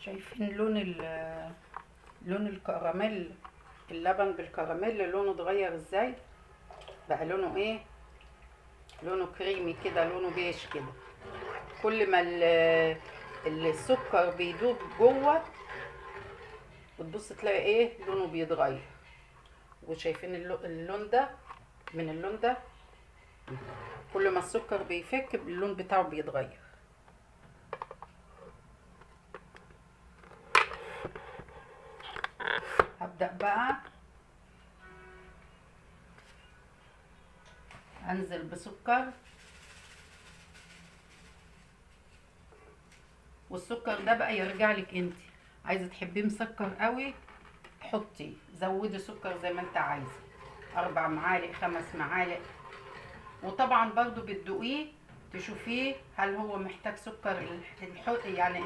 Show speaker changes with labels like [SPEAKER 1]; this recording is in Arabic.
[SPEAKER 1] شايفين لون الكراميل، اللبن بالكراميل لونه اتغير ازاي؟ بقى لونه ايه؟ لونه كريمي كده، لونه بيج كده. كل ما السكر بيدوب جوه بتبص تلاقي ايه؟ لونه بيتغير. وشايفين اللون ده من اللون ده، كل ما السكر بيفك اللون بتاعه بيتغير. هبدأ بقى انزل بسكر، والسكر ده بقى يرجع لك انت. عايزه تحبيه مسكر قوي حطي، زودي سكر زي ما انت عايزه، 4 معالق 5 معالق. وطبعا برضو بتدوقيه تشوفيه هل هو محتاج سكر يعني